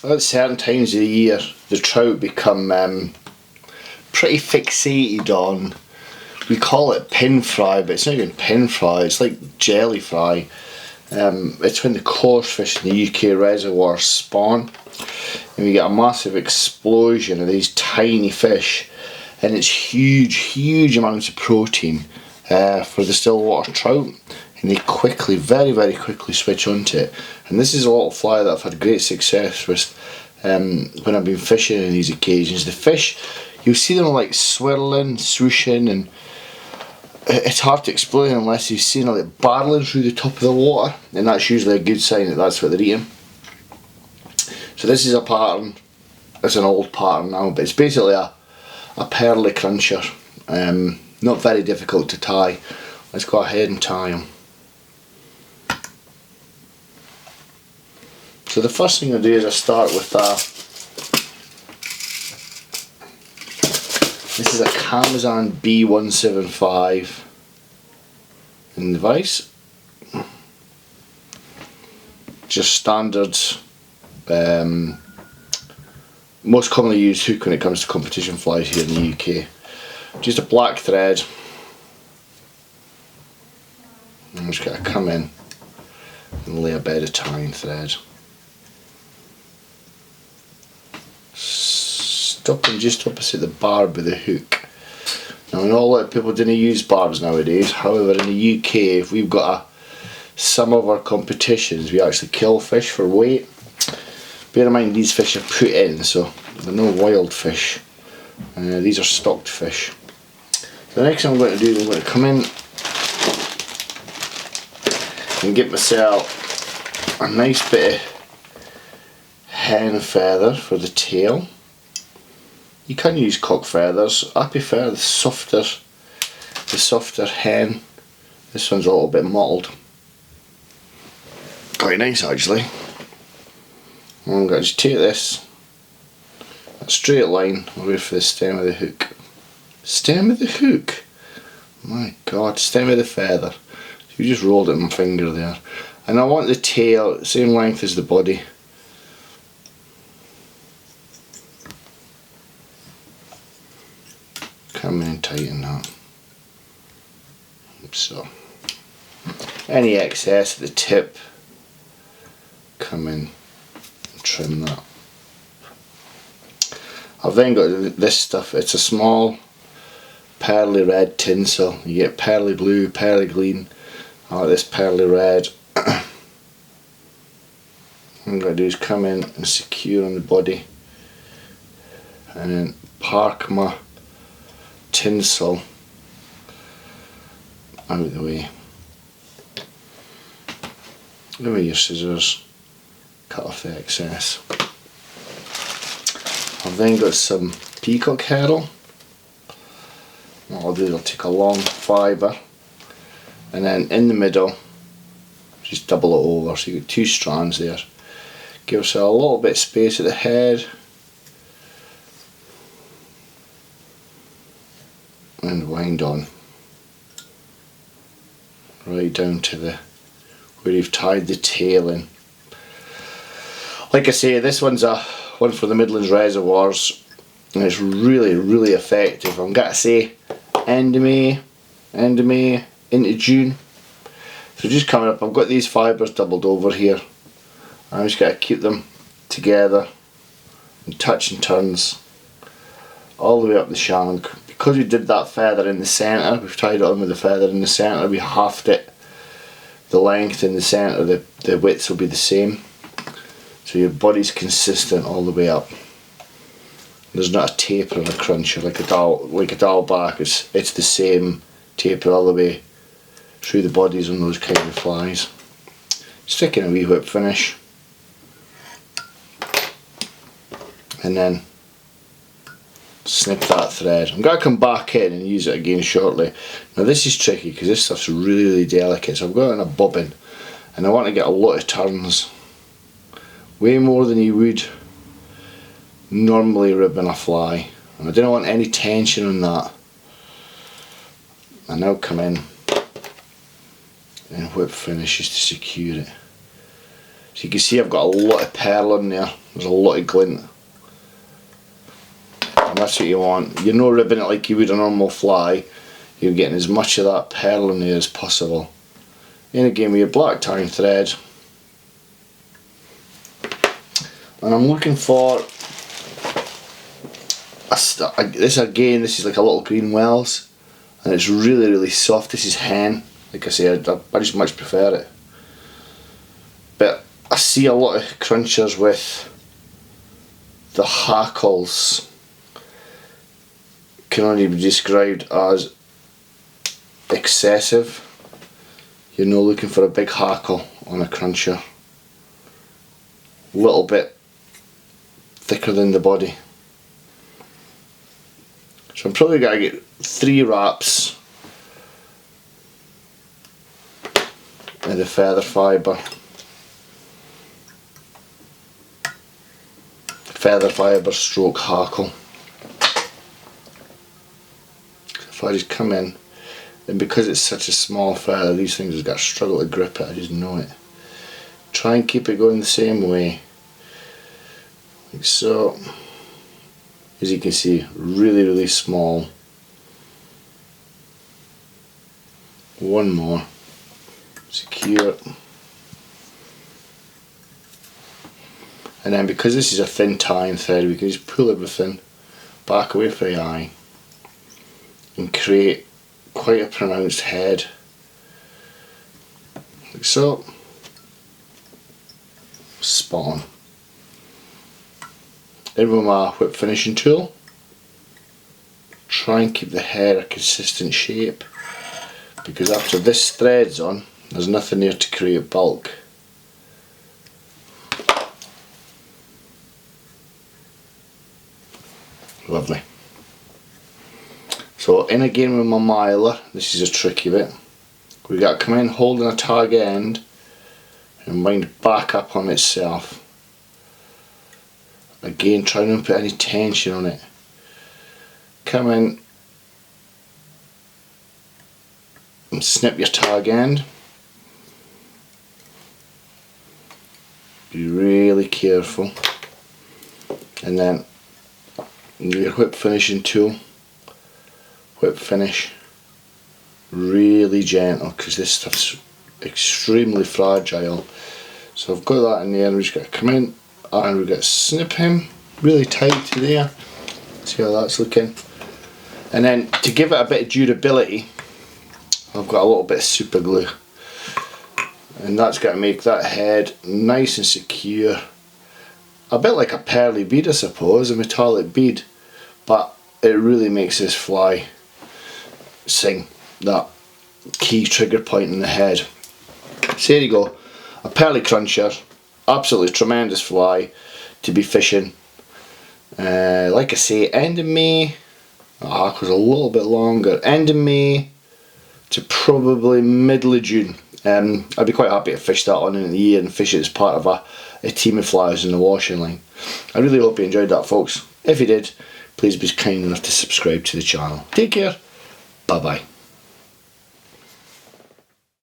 at certain times of the year the trout become pretty fixated on, we call it pin fry, but it's not even pin fry, it's like jelly fry. It's when the coarse fish in the UK reservoirs spawn and we get a massive explosion of these tiny fish, and it's huge amounts of protein for the still water trout, and they quickly, very quickly switch onto it. And this is a little fly that I've had great success with when I've been fishing on these occasions. The fish, you'll see them like swirling, swooshing, and it's hard to explain unless you've seen them like barreling through the top of the water, and that's usually a good sign that that's what they're eating. So this is a pattern, it's an old pattern now, but it's basically a pearly cruncher. Not very difficult to tie. Let's go ahead and tie them. So the first thing I do is I start with this is a Camazon B175 in the vise. Just standard, most commonly used hook when it comes to competition flies here in the UK. Just a black thread. I'm just going to come in and lay a bed of tying thread. Stopping just opposite the barb with the hook. Now I know a lot of people don't use barbs nowadays, however in the UK if we've got some of our competitions we actually kill fish for weight. Bear in mind these fish are put in, so they're no wild fish. These are stocked fish. So the next thing I'm going to do is I'm going to come in and get myself a nice bit of hen feather for the tail. You can use cock feathers. I prefer the softer hen. This one's a little bit mottled. Quite nice actually. I'm going to just take this, a straight line away for the stem of the hook. Stem of the hook? My god, stem of the feather. So you just rolled it in my finger there. And I want the tail same length as the body. Come in and tighten that. So, any excess at the tip, come in and trim that. I've then got this stuff. It's a small pearly red tinsel. You get pearly blue, pearly green. I like this pearly red. What I'm going to do is come in and secure on the body and then park my tinsel out of the way. Go with your scissors, cut off the excess. I've then got some peacock herring. What I'll do is I'll take a long fibre and then in the middle just double it over, so you get two strands there. Give yourself a little bit of space at the head and wind on right down to the where you've tied the tail in. Like I say, this one's one for the Midlands reservoirs and it's really effective. I'm gonna say end of May into June. So just coming up, I've got these fibres doubled over here. I'm just going to keep them together and touch and turns all the way up the shank. Because we did that feather in the centre, we've tied it on with the feather in the centre, we halved it. The length in the centre, the widths will be the same. So your body's consistent all the way up. There's not a taper in a cruncher like a dowel back. It's the same taper all the way through the bodies on those kind of flies. Stick in a wee whip finish. And then snip that thread. I'm going to come back in and use it again shortly. Now this is tricky because this stuff's really delicate, so I've got it in a bobbin and I want to get a lot of turns, way more than you would normally ribbon a fly, and I didn't want any tension on that. I now come in and whip finishes to secure it. So you can see I've got a lot of pearl on there. There's a lot of glint. And that's what you want. You're not ribbing it like you would a normal fly. You're getting as much of that pearl in there as possible. And again with your black tying thread. And I'm looking for this is like a little green Wells, and it's really soft. This is hen. Like I said, I just much prefer it. But I see a lot of crunchers with the hackles can only be described as excessive. You're not looking for a big hackle on a cruncher. A little bit thicker than the body. So I'm probably going to get 3 wraps of the feather fibre. Feather fibre stroke hackle. If I just come in, and because it's such a small feather, these things have got to struggle to grip it, I just know it. Try and keep it going the same way. Like so. As you can see, really small. One more. Secure it. And then because this is a thin tying thread, we can just pull everything back away from the eye and create quite a pronounced head. Like so. Spot on. In with my whip finishing tool, try and keep the hair a consistent shape, because after this thread's on, there's nothing there to create bulk. Lovely. So in again with my miler, this is a tricky bit. We got to come in holding a tag end and wind back up on itself. Again, try not to put any tension on it. Come in and snip your tag end. Be really careful. And then your whip finishing tool, whip finish, really gentle, because this stuff's extremely fragile. So I've got that in there, and we've just got to come in and we've got to snip him really tight to there. See how that's looking. And then to give it a bit of durability, I've got a little bit of super glue, and that's got to make that head nice and secure. A bit like a pearly bead, I suppose, a metallic bead, but it really makes this fly sing, that key trigger point in the head. So there you go, a pearly cruncher, absolutely tremendous fly to be fishing. Like I say, end of May, hackle's a little bit longer, end of May to probably middle of June. I'd be quite happy to fish that on in the year and fish it as part of a team of flies in the washing line. I really hope you enjoyed that, folks. If you did, please be kind enough to subscribe to the channel. Take care, bye bye.